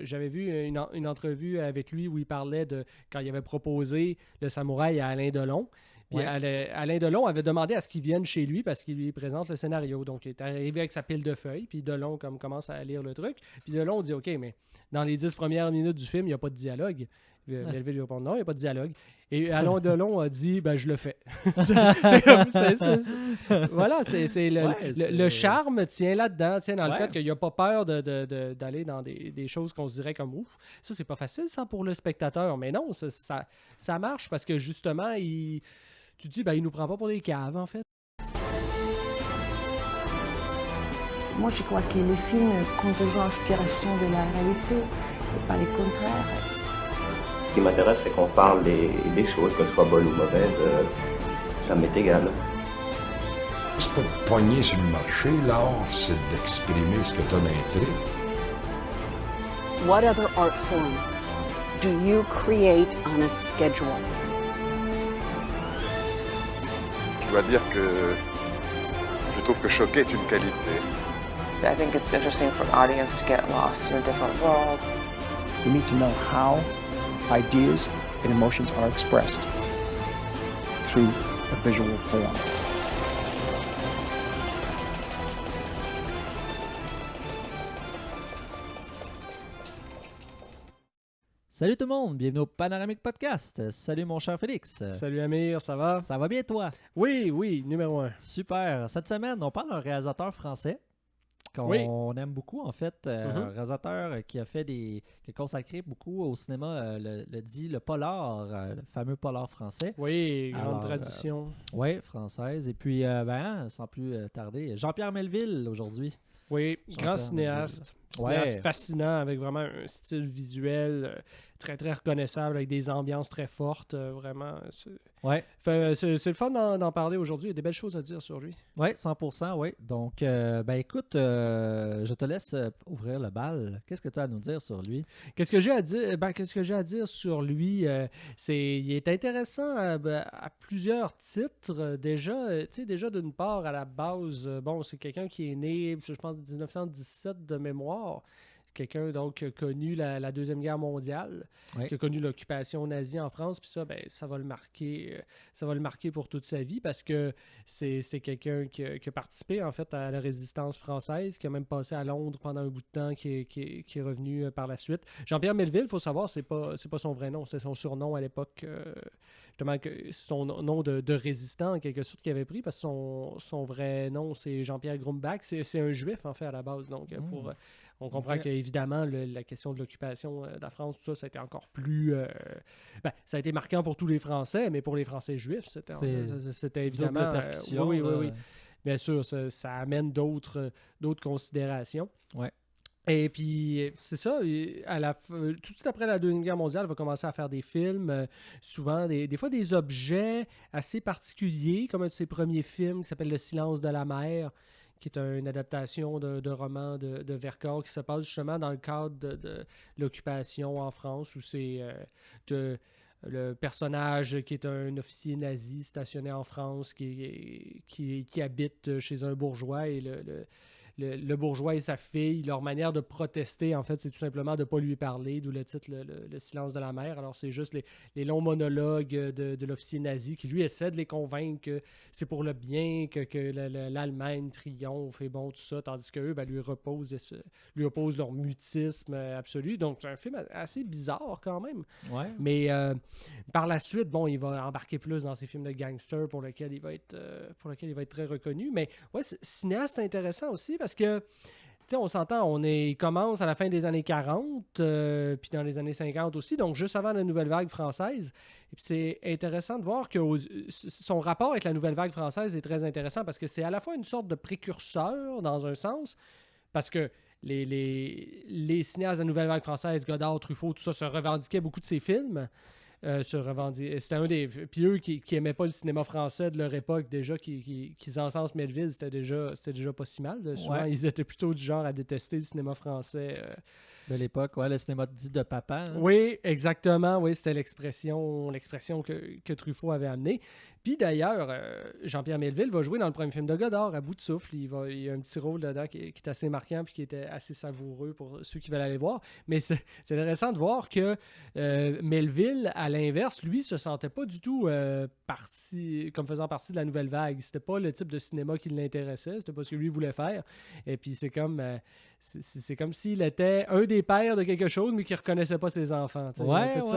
J'avais vu une entrevue avec lui où il parlait de quand il avait proposé le samouraï à Alain Delon. Puis Ouais. Alain Delon avait demandé à ce qu'il vienne chez lui parce qu'il lui présente le scénario. Donc, il est arrivé avec sa pile de feuilles, puis Delon commence à lire le truc. Puis Delon dit, OK, mais dans les 10 premières minutes du film, il n'y a pas de dialogue. Melville lui répond, non, il n'y a pas de dialogue. Et Alain Delon a dit, ben, je le fais. Voilà, le charme tient là-dedans, tient dans le fait qu'il n'y a pas peur d'aller dans des choses qu'on se dirait comme ouf. Ça, c'est pas facile, ça, pour le spectateur. Mais non, ça marche parce que justement, tu te dis, ben, il nous prend pas pour des caves, en fait. Moi, je crois que les films comptent toujours inspiration de la réalité et pas le contraire. Ce qui m'intéresse, c'est qu'on parle des choses, qu'elles soient bonnes ou mauvaises, ça m'est égal. C'est pas de pogner sur le marché, l'art, c'est d'exprimer ce que tu as d'intrigue. What other art form do you create on a schedule? Je dois dire que je trouve que choquer est une qualité. I think it's interesting for an audience to get lost in a different world. You need to know how ideas and emotions are expressed through a visual form. Salut tout le monde, bienvenue au Panoramique Podcast. Salut mon cher Félix. Salut Amir, ça va? Ça va bien toi? Oui, numéro 1. Super. Cette semaine, on parle d'un réalisateur français qu'on aime beaucoup en fait. Un réalisateur qui a consacré beaucoup au cinéma, le polar, le fameux polar français. Oui, grande tradition. Oui, française. Et puis, sans plus tarder, Jean-Pierre Melville aujourd'hui. Oui, grand cinéaste. Cinéaste fascinant avec vraiment un style visuel très très reconnaissable avec des ambiances très fortes. Vraiment. C'est le fun d'en parler aujourd'hui. Il y a des belles choses à dire sur lui. Oui, 100%, oui. Donc, écoute, je te laisse ouvrir le bal. Qu'est-ce que tu as à nous dire sur lui? Qu'est-ce que j'ai à dire sur lui? Il est intéressant à plusieurs titres. Déjà d'une part, à la base, c'est quelqu'un qui est né, je pense, en 1917 de mémoire. Quelqu'un donc qui a connu la Deuxième Guerre mondiale, qui a connu l'occupation nazie en France, puis ça va le marquer pour toute sa vie parce que c'est quelqu'un qui a participé en fait à la résistance française, qui a même passé à Londres pendant un bout de temps, qui est revenu par la suite. Jean-Pierre Melville, il faut savoir, c'est pas son vrai nom, c'était son surnom à l'époque, justement son nom de résistant en quelque sorte qu'il avait pris, parce que son vrai nom c'est Jean-Pierre Grumbach, c'est un juif en fait à la base, donc on comprend qu'évidemment, la question de l'occupation de la France, tout ça a été encore plus... ça a été marquant pour tous les Français, mais pour les Français juifs, c'était évidemment... Oui. Bien sûr, ça amène d'autres considérations. Ouais. Et puis, c'est ça, tout de suite après la Deuxième Guerre mondiale, il va commencer à faire des films, souvent, des fois des objets assez particuliers, comme un de ses premiers films qui s'appelle Le silence de la mer, qui est une adaptation de roman de Vercors qui se passe justement dans le cadre de l'occupation en France, où c'est le personnage qui est un officier nazi stationné en France qui habite chez un bourgeois, et le bourgeois et sa fille, leur manière de protester, en fait, c'est tout simplement de ne pas lui parler, d'où le titre le silence de la mer. Alors, c'est juste les longs monologues de l'officier nazi qui, lui, essaie de les convaincre que c'est pour le bien, que l'Allemagne triomphe et bon, tout ça, tandis qu'eux, lui opposent leur mutisme absolu. Donc, c'est un film assez bizarre quand même. Ouais. Mais par la suite, il va embarquer plus dans ces films de gangsters pour lesquels il va être très reconnu. Mais ouais, cinéaste intéressant aussi parce que, on s'entend, il commence à la fin des années 40, puis dans les années 50 aussi, donc juste avant la Nouvelle Vague française. Et puis c'est intéressant de voir que son rapport avec la Nouvelle Vague française est très intéressant parce que c'est à la fois une sorte de précurseur dans un sens, parce que les cinéastes de la Nouvelle Vague française, Godard, Truffaut, tout ça, se revendiquaient beaucoup de ses films. C'était un des... Puis eux qui aimaient pas le cinéma français de leur époque, déjà, qui encensent Melville, c'était déjà pas si mal. Souvent, ils étaient plutôt du genre à détester le cinéma français De l'époque, ouais, le cinéma dit de papa. Hein? Oui, exactement. Oui, c'était l'expression que Truffaut avait amenée. Puis d'ailleurs, Jean-Pierre Melville va jouer dans le premier film de Godard, À bout de souffle. Il y a un petit rôle dedans qui est assez marquant puis qui était assez savoureux pour ceux qui veulent aller voir. Mais c'est intéressant de voir que Melville, à l'inverse, lui, se sentait pas du tout comme faisant partie de la nouvelle vague. C'était pas le type de cinéma qui l'intéressait. C'était pas ce que lui voulait faire. Et puis c'est comme s'il était un des pères de quelque chose, mais qui reconnaissait pas ses enfants. C'est vrai, ouais. Un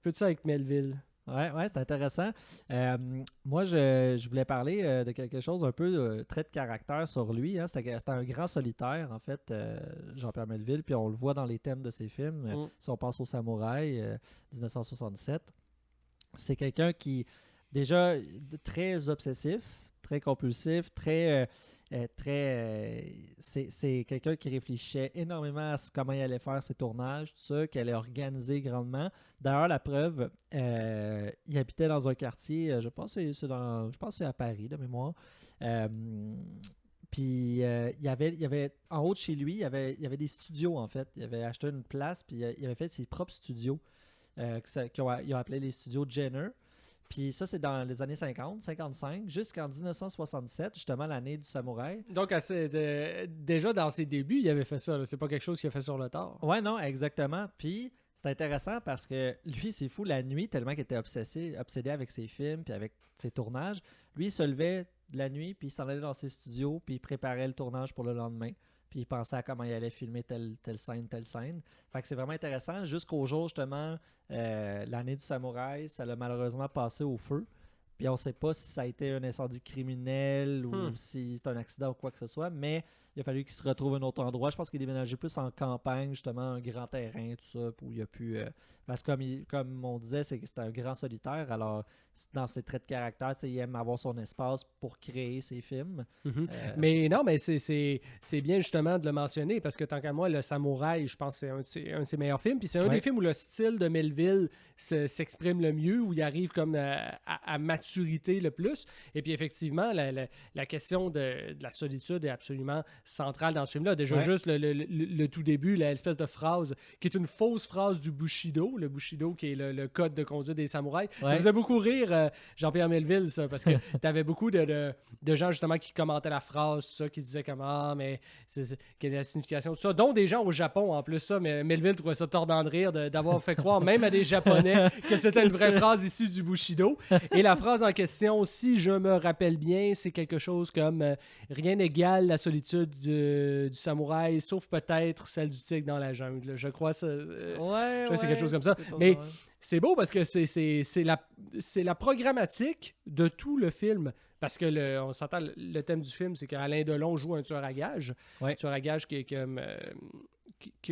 peu de ça avec Melville. Ouais, c'est intéressant. Moi, je voulais parler de quelque chose un peu trait de caractère sur lui. Hein. C'était un grand solitaire, en fait, Jean-Pierre Melville, puis on le voit dans les thèmes de ses films. Si on pense au Samouraï, 1967, c'est quelqu'un qui, déjà, très obsessif, très compulsif, c'est quelqu'un qui réfléchissait énormément à comment il allait faire ses tournages, tout ça, qu'il allait organiser grandement. D'ailleurs, la preuve, il habitait dans un quartier, je pense que c'est à Paris, de mémoire. Puis il y avait en haut de chez lui, il y avait des studios, en fait. Il avait acheté une place, puis il avait fait ses propres studios, qu'ils ont appelé les studios Jenner. Puis ça, c'est dans les années 50, 55, jusqu'en 1967, justement l'année du samouraï. Donc, déjà dans ses débuts, il avait fait ça. Là. C'est pas quelque chose qu'il a fait sur le tard. Ouais, non, exactement. Puis c'est intéressant parce que lui, c'est fou, la nuit, tellement qu'il était obsédé avec ses films puis avec ses tournages. Lui, il se levait la nuit, puis il s'en allait dans ses studios, puis il préparait le tournage pour le lendemain. Puis il pensait à comment il allait filmer telle scène. Fait que c'est vraiment intéressant. Jusqu'au jour, justement, l'année du samouraï, ça l'a malheureusement passé au feu. Puis on ne sait pas si ça a été un incendie criminel ou si c'est un accident ou quoi que ce soit, mais il a fallu qu'il se retrouve à un autre endroit. Je pense qu'il est déménagé plus en campagne, justement, un grand terrain, tout ça, où il a pu... Parce que comme on disait, c'est un grand solitaire, alors dans ses traits de caractère, il aime avoir son espace pour créer ses films. Mais c'est bien justement de le mentionner, parce que tant qu'à moi, Le Samouraï, je pense que c'est un de ses meilleurs films, puis c'est un des films où le style de Melville s'exprime le mieux, où il arrive comme à maturité le plus. Et puis effectivement, la question de la solitude est absolument centrale dans ce film-là. Déjà juste le tout début, l'espèce de phrase qui est une fausse phrase du Bushido, le Bushido qui est le code de conduite des samouraïs. Ça faisait beaucoup rire Jean-Pierre Melville, ça, parce que t'avais beaucoup de gens justement qui commentaient la phrase, ça, qui disaient comme mais quelle est la signification, tout ça, dont des gens au Japon en plus, ça, mais Melville trouvait ça tordant de rire d'avoir fait croire même à des Japonais que c'était une vraie phrase issue du Bushido. Et la phrase en question, si je me rappelle bien, c'est quelque chose comme rien n'égale la solitude du samouraï, sauf peut-être celle du tigre dans la jungle. Je crois ça. C'est quelque chose comme ça. Mais c'est beau parce que c'est la programmatique de tout le film. Parce que on s'entend, le thème du film, c'est qu'Alain Delon joue un tueur à gages. Un tueur à gages qui a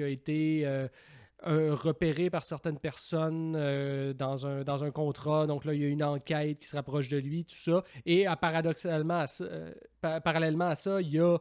été repéré par certaines personnes dans un contrat. Donc là, il y a une enquête qui se rapproche de lui, tout ça. Et parallèlement à ça, il y a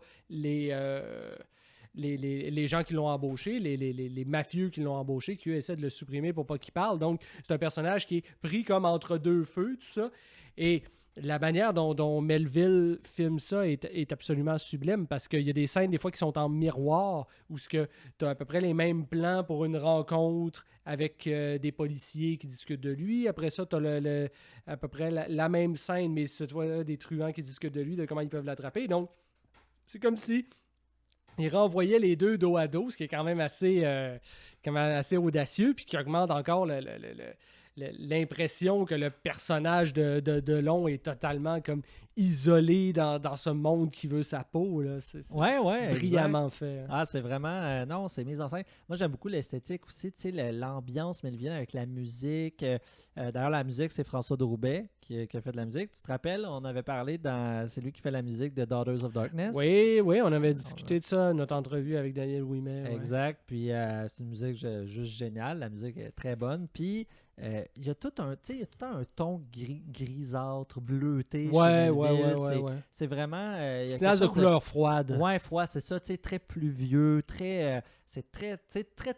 les gens qui l'ont embauché, les mafieux qui l'ont embauché, qui essaient de le supprimer pour pas qu'il parle. Donc, c'est un personnage qui est pris comme entre deux feux, tout ça. Et la manière dont Melville filme ça est absolument sublime, parce qu'il y a des scènes des fois qui sont en miroir où tu as à peu près les mêmes plans pour une rencontre avec des policiers qui discutent de lui. Après ça, tu as à peu près la même scène, mais cette fois des truands qui discutent de lui, de comment ils peuvent l'attraper. Donc, c'est comme si il renvoyait les deux dos à dos, ce qui est quand même assez audacieux, puis qui augmente encore l'impression que le personnage de Delon est totalement comme isolé dans ce monde qui veut sa peau. Là. C'est brillamment exact. fait. Ah, c'est vraiment... non, c'est mis en scène. Moi, j'aime beaucoup l'esthétique aussi, tu sais, l'ambiance melvillienne avec la musique. D'ailleurs, la musique, c'est François Droubet qui a fait de la musique. Tu te rappelles, on avait parlé c'est lui qui fait la musique de Daughters of Darkness. Oui, on avait discuté de ça, notre entrevue avec Daniel Ouimet. Exact, puis c'est une musique juste géniale. La musique est très bonne, puis... il y a tout un ton grisâtre, bleuté. C'est vraiment... c'est de couleur froide. Ouais, froid, c'est ça. Très pluvieux, c'est très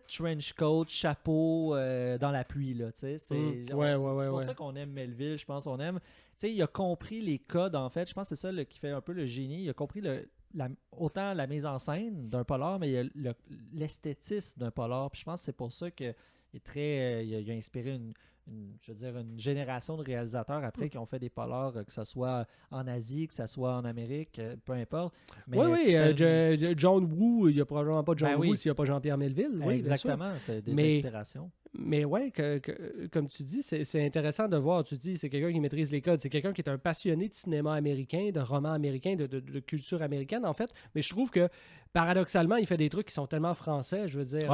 trench coat, chapeau dans la pluie. Là, c'est pour ça qu'on aime Melville, je pense. Il a compris les codes, en fait. Je pense que c'est ça qui fait un peu le génie. Il a compris autant la mise en scène d'un polar, mais il y a l'esthétisme d'un polar. Puis je pense que c'est pour ça qu'il est très, il a inspiré je veux dire, une génération de réalisateurs après qui ont fait des polars, que ce soit en Asie, que ce soit en Amérique, peu importe. Mais John Woo, il n'y a probablement pas John Woo s'il n'y a pas Jean-Pierre Melville. Oui, exactement, c'est des inspirations. Mais ouais, comme tu dis, c'est intéressant de voir. Tu dis, c'est quelqu'un qui maîtrise les codes. C'est quelqu'un qui est un passionné de cinéma américain, de romans américains, de culture américaine, en fait. Mais je trouve que, paradoxalement, il fait des trucs qui sont tellement français. Je veux dire,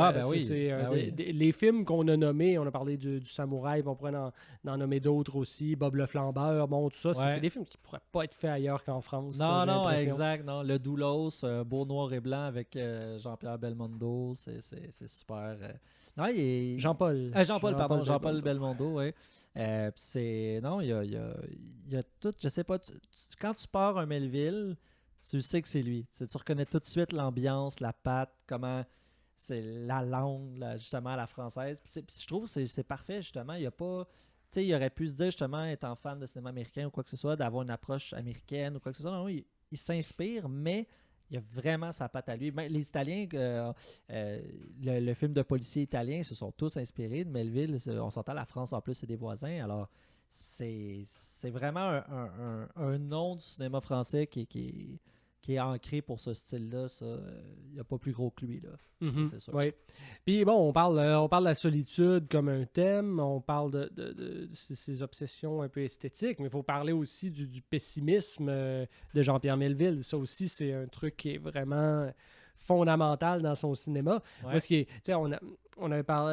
les films qu'on a nommés, on a parlé du Samouraï, on pourrait en nommer d'autres aussi. Bob le Flambeur, bon, tout ça. C'est des films qui ne pourraient pas être faits ailleurs qu'en France. Non, exact. Non. Le Doulos, Beau Noir et Blanc avec Jean-Pierre Belmondo, c'est super... Non, Jean-Paul. Jean-Paul Belmondo, oui. Non, il y a tout, je sais pas, quand tu pars un Melville, tu sais que c'est lui. Tu reconnais tout de suite l'ambiance, la patte, comment c'est la langue, justement, la française. Puis je trouve que c'est parfait, justement. Il y a pas... Tu sais, il aurait pu se dire, justement, étant fan de cinéma américain ou quoi que ce soit, d'avoir une approche américaine ou quoi que ce soit. Non, il s'inspire, mais... Il y a vraiment sa patte à lui. Les Italiens, le film de policiers italien, se sont tous inspirés de Melville. On s'entend, la France en plus, c'est des voisins. Alors, c'est vraiment un nom du cinéma français qui est ancré pour ce style-là. Il n'y a pas plus gros que lui, là. C'est sûr. Oui. Puis bon, on parle de la solitude comme un thème, on parle de ces obsessions un peu esthétiques, mais il faut parler aussi du pessimisme de Jean-Pierre Melville. Ça aussi, c'est un truc qui est vraiment fondamental dans son cinéma. Ouais. Parce que, tu sais,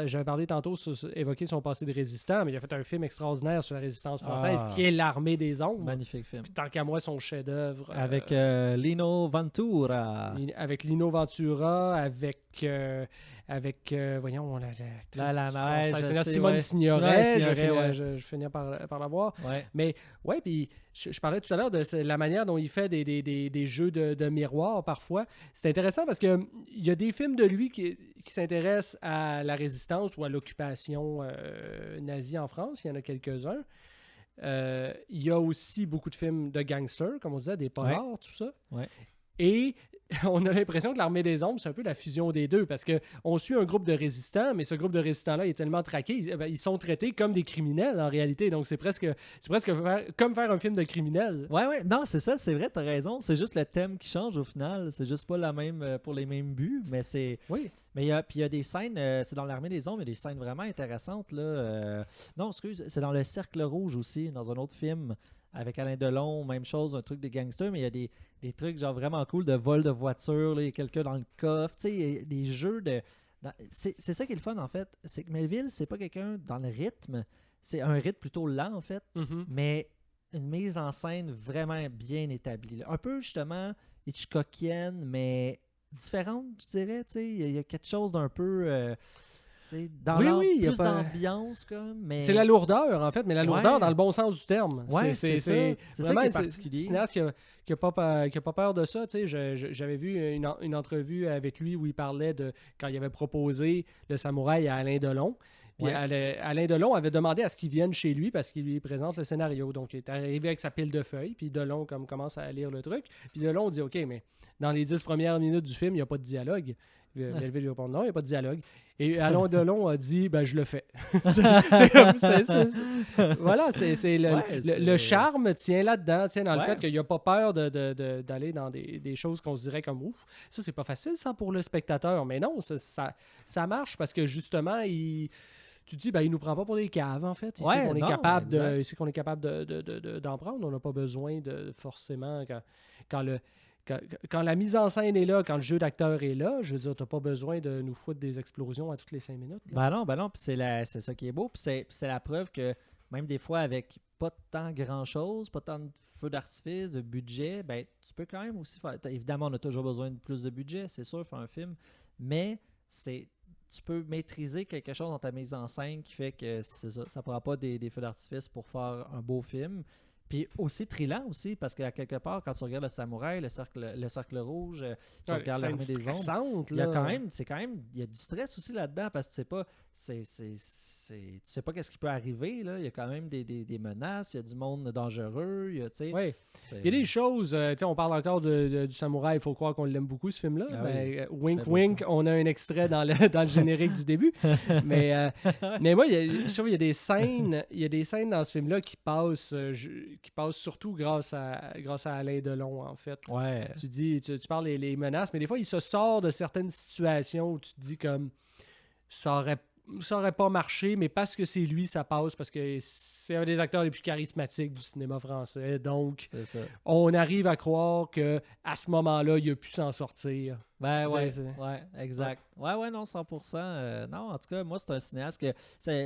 j'avais parlé tantôt évoquer son passé de résistant, mais il a fait un film extraordinaire sur la résistance française qui est L'Armée des Ombres. Magnifique film. Tant qu'à moi, son chef-d'œuvre. Avec Lino Ventura. Avec Lino Ventura, voyons, Simone Signoret. Je finis par la voir. Ouais. Mais ouais, puis je parlais tout à l'heure de la manière dont il fait des jeux de miroir parfois. C'est intéressant parce que il y a des films de lui qui s'intéressent à la résistance ou à l'occupation nazie en France. Il y en a quelques-uns. Il y a aussi beaucoup de films de gangsters, comme on disait, des polars, tout ça. Ouais. Et on a l'impression que l'Armée des Ombres, c'est un peu la fusion des deux, parce qu'on suit un groupe de résistants, mais ce groupe de résistants-là est tellement traqué, ils sont traités comme des criminels en réalité. Donc c'est presque comme faire un film de criminel. Ouais, non, c'est ça, c'est vrai, t'as raison. C'est juste le thème qui change au final. C'est juste pas la même pour les mêmes buts, mais c'est... Oui. Mais il y a des scènes, c'est dans l'Armée des Ombres, il y a des scènes vraiment intéressantes, là. Non, excuse, c'est dans Le Cercle Rouge aussi, dans un autre film, avec Alain Delon, même chose, un truc de gangster, mais il y a des trucs genre vraiment cool de vol de voiture, là, il y a quelqu'un dans le coffre, tu sais, il y a des jeux de... C'est ça qui est le fun, en fait, c'est que Melville, c'est pas quelqu'un dans le rythme, c'est un rythme plutôt lent, en fait, mais une mise en scène vraiment bien établie, là. Un peu, justement, Hitchcockienne, mais différente, je dirais, tu sais, il y a quelque chose d'un peu... dans plus d'ambiance, comme, mais... C'est la lourdeur, en fait, mais la lourdeur dans le bon sens du terme. Ouais, c'est ça qui est particulier. C'est un cinéaste qui a pas peur de ça. J'avais vu une entrevue avec lui où il parlait de quand il avait proposé Le Samouraï à Alain Delon. Puis Alain Delon avait demandé à ce qu'il vienne chez lui parce qu'il lui présente le scénario. Donc, il est arrivé avec sa pile de feuilles, puis Delon commence à lire le truc. Puis Delon dit « OK, mais dans les 10 premières minutes du film, il n'y a pas de dialogue. » Melville lui répond « Non, il n'y a pas de dialogue. » Et Alain Delon a dit « Ben, je le fais. » Voilà, le charme tient là-dedans, tient dans le fait qu'il n'y a pas peur d'aller dans des choses qu'on se dirait comme « Ouf, ça, c'est pas facile, ça, pour le spectateur. » Mais non, ça marche parce que, justement, tu te dis, il nous prend pas pour des caves, en fait. Ici, qu'on est capable d'en prendre. On n'a pas besoin de forcément... Quand la mise en scène est là, quand le jeu d'acteur est là, je veux dire, t'as pas besoin de nous foutre des explosions à toutes les 5 minutes. Là. Ben non, puis c'est ça qui est beau. Puis c'est la preuve que même des fois, avec pas tant grand-chose, pas tant de feux d'artifice, de budget, ben tu peux quand même aussi faire... Évidemment, on a toujours besoin de plus de budget, c'est sûr, faire un film, mais tu peux maîtriser quelque chose dans ta mise en scène qui fait que c'est ça ne prend pas des feux d'artifice pour faire un beau film. Puis aussi thrillant aussi, parce qu'à quelque part, quand tu regardes le samouraï, le cercle rouge, tu regardes l'armée des ombres, il y a quand même, il y a du stress aussi là-dedans, parce que tu sais pas, tu sais pas qu'est-ce qui peut arriver, là. Il y a quand même des menaces, il y a du monde dangereux, il y a, tu sais. Oui. Il y a des choses, tu sais, on parle encore du samouraï, il faut croire qu'on l'aime beaucoup, ce film-là. Wink, wink, on a un extrait dans le générique du début. Mais moi, je trouve qu'il y a des scènes dans ce film-là qui passent surtout grâce à Alain Delon, en fait. Ouais. Tu parles les menaces, mais des fois, il se sort de certaines situations où tu te dis comme ça aurait pas marché, mais parce que c'est lui, ça passe, parce que c'est un des acteurs les plus charismatiques du cinéma français. Donc, on arrive à croire que à ce moment-là, il a pu s'en sortir. Ben ouais, exact. Ouais, non, 100%. Non, en tout cas, moi, c'est un cinéaste que...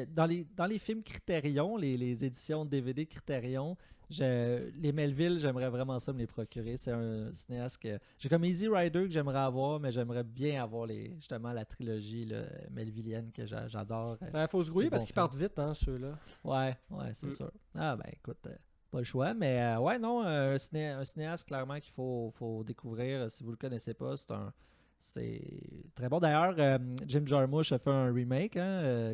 Dans les films Criterion, les éditions de DVD Criterion, les Melville, j'aimerais vraiment ça me les procurer. C'est un cinéaste que... J'ai comme Easy Rider que j'aimerais avoir, mais j'aimerais bien avoir justement la trilogie là, melvillienne que j'adore. Faut se grouiller parce qu'ils partent vite, hein, ceux-là. Ouais, c'est sûr. Ah, ben écoute... Pas le choix, mais ouais, non, un cinéaste clairement qu'il faut découvrir. Si vous le connaissez pas, c'est très bon. D'ailleurs, Jim Jarmusch a fait un remake,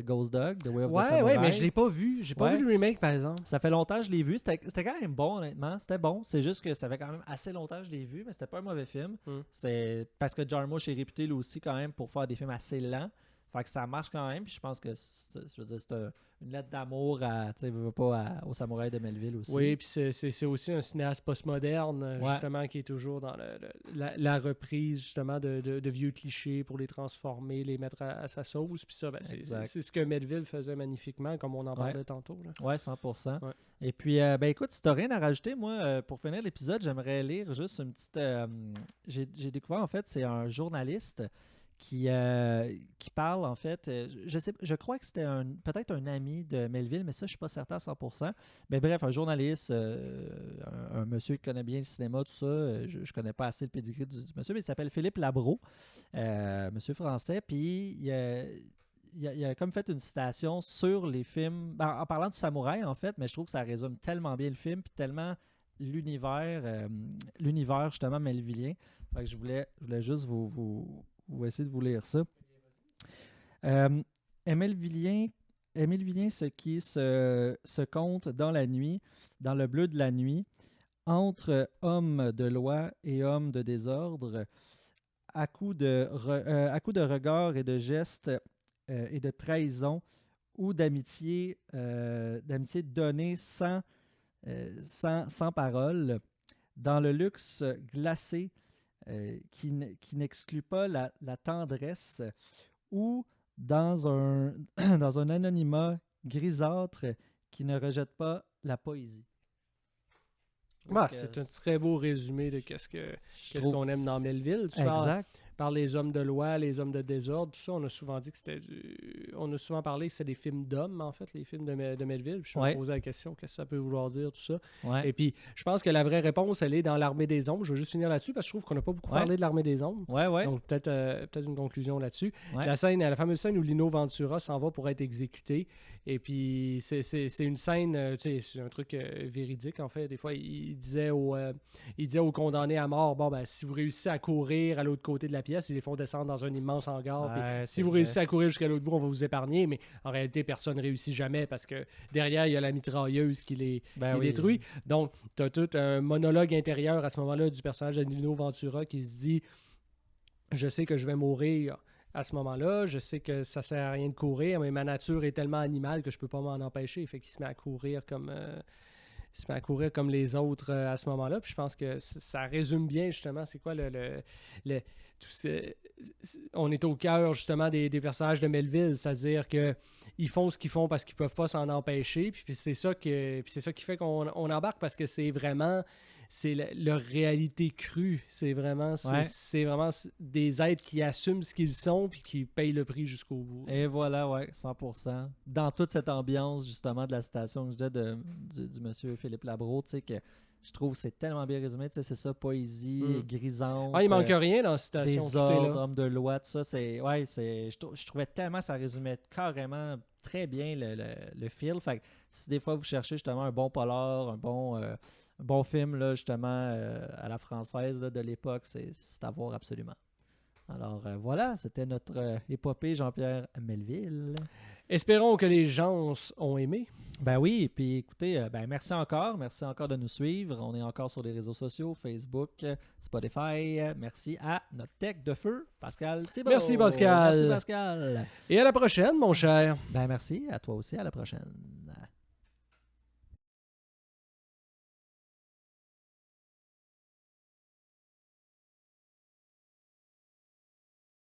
Ghost Dog, The Way of the Samurai. Ouais, mais je l'ai pas vu. J'ai pas vu le remake, par exemple. Ça fait longtemps que je l'ai vu. C'était quand même bon, honnêtement. C'était bon. C'est juste que ça fait quand même assez longtemps que je l'ai vu, mais c'était pas un mauvais film. C'est parce que Jarmusch est réputé, lui aussi, quand même, pour faire des films assez lents. Fait que ça marche quand même, puis je pense que c'est une lettre d'amour au samouraï de Melville aussi. Oui, puis c'est aussi un cinéaste postmoderne, justement, qui est toujours dans la reprise, justement, de vieux clichés pour les transformer, les mettre à sa sauce. Puis ça, c'est ce que Melville faisait magnifiquement, comme on en parlait tantôt. Oui, 100%. Ouais. Et puis, écoute, si tu n'as rien à rajouter, moi, pour finir l'épisode, j'aimerais lire juste une petite... j'ai découvert, en fait, c'est un journaliste qui parle, en fait, je crois que c'était peut-être un ami de Melville, mais ça, je ne suis pas certain à 100%. Mais bref, un journaliste, un monsieur qui connaît bien le cinéma, tout ça, je ne connais pas assez le pédigree du monsieur, mais il s'appelle Philippe Labro, monsieur français, puis il a comme fait une citation sur les films, en parlant du samouraï, en fait, mais je trouve que ça résume tellement bien le film, puis tellement l'univers justement melvillien. Fait que je voulais juste vous essayer de vous lire ça. Émile Villien, ce qui se compte dans la nuit, dans le bleu de la nuit, entre hommes de loi et hommes de désordre, à coups de regards et de gestes et de trahison ou d'amitié donnée sans parole, dans le luxe glacé qui n'exclut pas la tendresse, ou dans un anonymat grisâtre qui ne rejette pas la poésie. Donc, c'est un très beau résumé de qu'est-ce qu'on aime dans Melville. Tu par les hommes de loi, les hommes de désordre, tout ça, on a souvent dit que on a souvent parlé que c'était des films d'hommes, en fait, les films de Melville. Puis je me posais la question, qu'est-ce que ça peut vouloir dire, tout ça. Et puis, je pense que la vraie réponse, elle est dans l'Armée des Ombres. Je vais juste finir là-dessus parce que je trouve qu'on n'a pas beaucoup parlé de l'Armée des Ombres. Donc, peut-être une conclusion là-dessus. La fameuse scène où Lino Ventura s'en va pour être exécuté. Et puis, c'est une scène, c'est un truc véridique, en fait. Des fois, il disait aux condamnés à mort, si vous réussissez à courir à l'autre côté de la pièce, ils les font descendre dans un immense hangar. Si vous réussissez à courir jusqu'à l'autre bout, on va vous épargner. Mais en réalité, personne ne réussit jamais parce que derrière, il y a la mitrailleuse qui les détruit. Donc, tu as tout un monologue intérieur à ce moment-là du personnage de Lino Ventura qui se dit « Je sais que je vais mourir à ce moment-là. Je sais que ça sert à rien de courir, mais ma nature est tellement animale que je peux pas m'en empêcher. » Fait qu'il se met à courir comme les autres à ce moment-là. Puis je pense que ça résume bien justement c'est quoi on est au cœur justement des personnages de Melville, c'est-à-dire qu'ils font ce qu'ils font parce qu'ils peuvent pas s'en empêcher. Puis c'est ça qui fait qu'on embarque parce que c'est vraiment leur réalité crue. C'est vraiment des êtres qui assument ce qu'ils sont puis qui payent le prix jusqu'au bout. Et voilà, 100%. Dans toute cette ambiance, justement, de la citation que je disais du monsieur Philippe Labro, tu sais, que Je trouve que c'est tellement bien résumé. Tu sais, c'est ça, poésie, grisante. Ah, il manque rien dans la citation. Désordre, homme de loi, tout ça. Je trouvais tellement ça résumait carrément très bien le feel. Fait que si des fois vous cherchez justement un bon polar, un bon film là, justement à la française là, de l'époque, c'est à voir absolument. Alors voilà, c'était notre épopée Jean-Pierre Melville. Espérons que les gens ont aimé. Ben oui, puis écoutez, merci encore de nous suivre. On est encore sur les réseaux sociaux, Facebook, Spotify. Merci à notre tech de feu, Pascal Thibault. Merci Pascal. Merci Pascal. Et à la prochaine, mon cher. Ben merci, à toi aussi, à la prochaine.